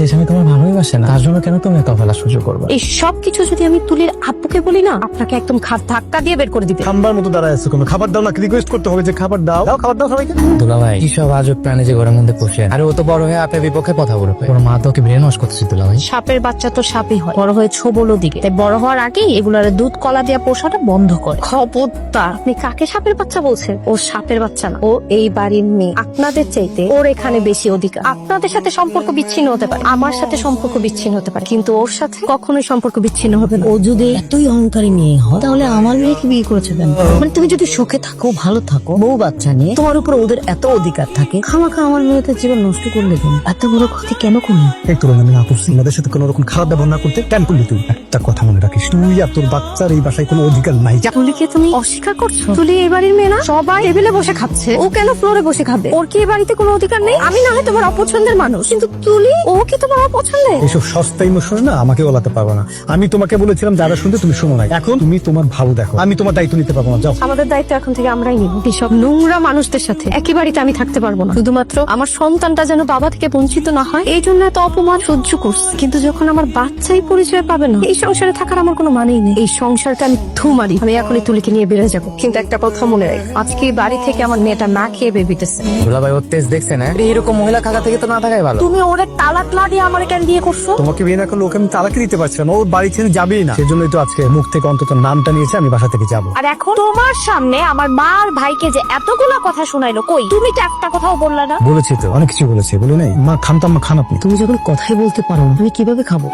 স্বামী তোমার ভালোই বাসে না, তার জন্য কেন তুমি এত অবহেলা সহ্য করবে? এই সব কিছু যদি আমি তুলির আব্বুকে বলি না, আপনাকে একদম ধাক্কা দিয়ে বের করে দিবে। খাম্বার মতো দাঁড়ায় আছে, কোনো খাবার দাও না, রিকোয়েস্ট করতে হবে যে খাবার দাও, দাও খাবার দাও সবাইকে। দুলা ভাই কি সব আজব প্রাণী যে ঘরের মধ্যে পোষে, আরে ও তো বড় হয়ে আপনার বিপক্ষে কথা বলবে। ওর মা তো ওকে ব্রেন ওয়াশ করতেছে দুলা ভাই। সাপের বাচ্চা তো সাপই হয়, বড় হয়ে ছোবলো দিকে, তাই বড় হওয়ার আগেই এগুলার দুধ কলা দিয়া পোষাটা বন্ধ করে। খবরদার, আপনি কাকে সাপের বাচ্চা বলছেন? ও সাপের বাচ্চা না, ও এই বাড়ির মেয়ে। আপনাদের চাইতে ওর এখানে বেশি অধিকার। আপনাদের সাথে সম্পর্ক বিচ্ছিন্ন হতে পারে, আমার সাথে সম্পর্ক বিচ্ছিন্ন হতে পারে, কিন্তু ওর সাথে কখনোই সম্পর্ক বিচ্ছিন্ন হবে না। ও যদি এতই অহংকারী মেয়ে হয় তাহলে আমার মেয়েকে বিয়ে করেছে কেন? মানে তুমি যদি সুখে থাকো, ভালো থাকো, বউ বাচ্চা নিয়ে, তোমার উপর ওদের এত অধিকার থাকে, খামাখা আমার মেয়েদের জীবন নষ্ট করলে কেন? এত বড় ক্ষতি কেন করলে? এই তুলনা আমি না করছি, আমাদের সাথে কোনো রকম খারাপ ব্যবহার না করতে কেন করলি তুই? একটা কথা মনে রাখিস, তুই আর তোর বাচ্চার এই বাসায় কোনো অধিকার নাই। তুলিকে তুমি অস্বীকার করছো? তুলি এই বাড়ির মেয়ে না? সবাই টেবিলে বসে খাচ্ছে, ও কেন ফ্লোরে বসে খাবে? ওর কি এই বাড়িতে কোনো অধিকার নেই? আমি না হয় তোমার অপছন্দের মানুষ, কিন্তু তুলি, ও কি তোমার অপছন্দের? এইসব সস্তা ইমোশন না আমাকে বলাতে পারবো না। আমি তোমাকে বলেছিলাম যারা শুনতে, তুমি শোনো নাই। এখন তুমি তোমার ভালো দেখো, আমি তোমার দায়িত্ব নিতে পারবো না। যাও। আমাদের দায়িত্ব এখন থেকে আমরাই নিব। এসব নোংরা মানুষদের সাথে একই বাড়িতে আমি থাকতে পারবো না। শুধুমাত্র আমার সন্তানটা যেন বাবা থেকে বঞ্চিত না হয়, এই জন্য এত অপমান সহ্য করছি। কিন্তু যখন আমার বাচ্চাই পরিচয় পাবে না, এই সংসারে থাকার আমার কোনো মানেই নেই। এই সংসারটা আমি মারি। আমি এখনই তুলিকে নিয়ে বেড়ে যাবো, কিন্তু একটা কথা মনে রাখ, আজকে এই বাড়ি থেকে আমার মেয়েটা না খেয়ে বেবিতেছে। দুলা ভাই ওর তেজ দেখছে না? এরকম মহিলা কাকা থেকে তো না থাকাই ভালো। তুমি ওরে তালাক না দিয়ে আমার কেন বিয়ে করছো? তোমাকে বিয়ে না করলে ওকে আমি তালাকি দিতে পারছিলাম না, ওর বাড়ি ছেড়ে যাবেই না। সেজন্যই তো আজকে মুখ থেকে অন্তত নামটা নিয়েছে, আমি বাসা থেকে যাবো। আর এখন তোমার সামনে আমার মা আর ভাইকে যে এতগুলো কথা শোনাইলো, কই তুমি তো একটা কথাও বললা না? বলেছি তো, অনেক কিছু বলেছি, বলি নাই? মা খামতাম, মা খান আপনি। তুমি যখন কথাই বলতে পারো না, আমি কিভাবে খাবো?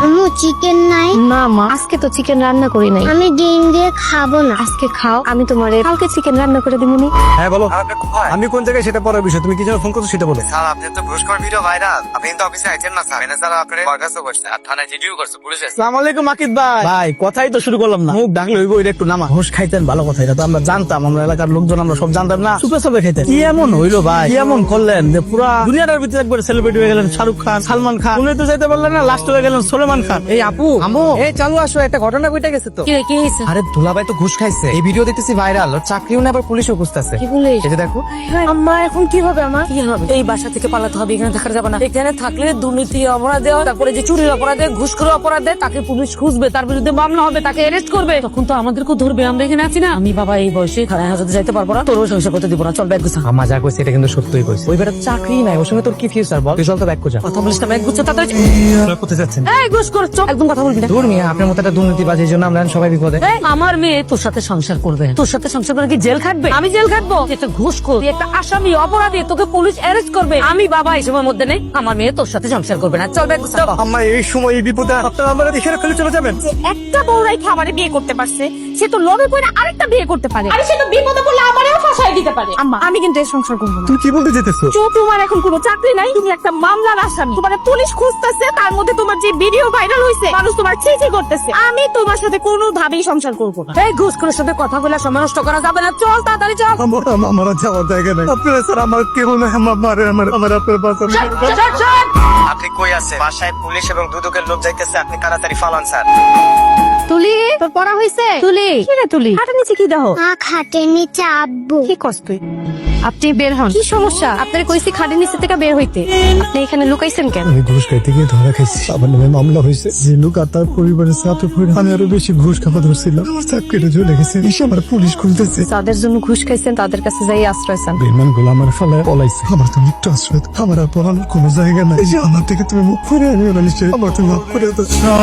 আম্মু চিকেন নাই? না মা, আজকে তো চিকেন রান্না করি নাই। আমি ডিম দিয়ে খাবো না। আজকে খাও, আমি তোমার কালকে চিকেন রান্না করে দিবনি। হ্যাঁ বলো, আমি কোন জায়গায় সেটা পরের বিষয়, তুমি কি জন্য ফোন করছো সেটা বলো। স্যার আপনি তো ঘুষখোর ভিডিও ভাইরাল, আপনি কিন্তু অফিসে আইছেন না স্যার, ম্যানেজার আপনার বরখাস্ত করছে আর থানায় জিডিও করছে, পুলিশ এসে। আসসালামু আলাইকুম মাকিদ ভাই। ভাই কথাই তো শুরু করলাম না, মুখ ডাকলে হইব, এটা একটু নামা। ঘুষ খাইতেন ভালো কথা, এটা তো আমরা জানতাম, আমরা এলাকার লোকজন আমরা সব জানতাম না, চুপে চুপে খাইতেন। কি এমন হইলো ভাই, কি এমন করলেন যে পুরা দুনিয়াটার ভিতরে একবার সেলিব্রিটি হয়ে গেলেন? শাহরুখ খান, সালমান খান, উনি তো যাইতে পারলেন না, লাস্ট হয়ে গেলেন সলমান খান। এই আপু, আম্মু, এই চালু আসো, একটা ঘটনা ঘটে গেছে তো। কি হয়েছে? আরে দুলা ভাই তো ঘুষ খাইছে, এই ভিডিও দেখতেছি ভাইরাল, ওর চাকরিও না, আবার পুলিশও খুঁজতেছে। কি বলিস? এই যে দেখো। আম্মা এখন কি হবে আমার? কি হবে? এই বাসা থেকে পালাতে হবে, এখানে থাকা যাবে না। এখানে থাকলে দুর্নীতি অপরাধে, তারপরে যে চুরির অপরাধে, ঘুষখোর অপরাধে তাকে পুলিশ খুঁজবে, তার বিরুদ্ধে মামলা হবে, তাকে অ্যারেস্ট করবে, তখন তো আমাদেরকেও ধরবে। আমরা এখানে আছি না, আমি বাবা এই বয়সে থানায় হাজতে যাইতে পারবো না, তোরও সংসার করতে দিব না। চল ব্যাগ গুছা। আমার যা কইছে এটা কিন্তু সত্যই কইছে। ওই বেটা চাকরি নাই, ওর সঙ্গে তোর কি ফিউচার বল? তুই চল তো ব্যাগ খোঁজা। কথা বলিস না, ব্যাগ গুছা তাড়াতাড়ি। কোথায় যাচ্ছেন? এই ঘুষ করছ, একদম কথা বলবি না। দূর মিয়া, আপনার মতো একটা দুর্নীতিবাজ, এই জন্য আমরা সবাই বিপদে। এই, আমার মেয়ে তোর সাথে সংসার করবে, তোর সাথে সংসার করে কি জেল খাটবে? আমি জেল খাটবো? তুই একটা ঘুষখোর, তুই একটা আসামি, অপরাধী, তোকে পুলিশ অ্যারেস্ট করবে। আমি বাবা এই সময়ের মধ্যে নেই, আমার মেয়ে তোর সাথে সংসার করবে না। চল ব্যাগ গুছা। আম্মা এই সময় এই বিপদে আপনারা আমরা এখানে ফেলে চলে যাবেন? যে একটা বউ রাইখে আমারে বিয়ে করতে পারছে, সে তো লোভে পড়ে আরেকটা বিয়ে করতে পারে, আর সে তো বিপদে পড়লে আমারেও ফাঁসাই দিতে পারে। আম্মা, আমি কিন্তু এই সংসার করবো না। তুমি কি বলতে যেতেছো? তোমার এখন কোনো চাকরি নাই, তুমি একটা মামলার আসামি, তোমার পুলিশ খুঁজতেছে, তার মধ্যে তোমার যে ভিডিও ভাইরাল হয়েছে, মানুষ তোমার ছিছি করতেছে। আমি তোমার সাথে কোনোভাবেই সংসার করবো না। এই ঘুষখোরের সাথে কথা বলে সময় নষ্ট করা যাবে না, চল তাড়াতাড়ি চল। আমার যাওয়ার জায়গা নাই। আপনারা স্যার আমার কেউ নাই, আমার আপনার বাসা। আপনি কই আছে? বাসায় পুলিশ এবং দুদকের লোক যাইতেছে, আপনি তাড়াতাড়ি ফালান স্যার। তুলি, তোর পড়া হয়েছে? তুলি, কি রে তুলি, হাটের নিচে কি দেখো? খাটের নিচে আব্বু। কি কষ্ট তুই? আপনি বের হন। কি সমস্যা? আপনার কইছি খাটের নিচে থেকে বের হইতে, আপনি এখানে লুকাইছেন কেন? আমি ঘুষ খাইতে গিয়ে ধরা খাইছি, আমার নামে মামলা হয়েছে। যে লোক আর তার পরিবারের সাথে আমি আরো বেশি ঘুষ খাওয়া ধরছিলাম, আমার চাকরিটা চলে গেছে, এসে আমার পুলিশ খুলতেছে। যাদের জন্য ঘুষ খাইছেন তাদের কাছে যাই আশ্রয় চান। বেমান গুলো আমার ফলায় পলাইছে, আমার তো একটু আশ্রয়, আমার আর পলানোর কোনো জায়গা নাই। এই যে আমার থেকে তুমি মুখ করে আনিও না, নিশ্চয় আমার তুমি মাফ করে দাও।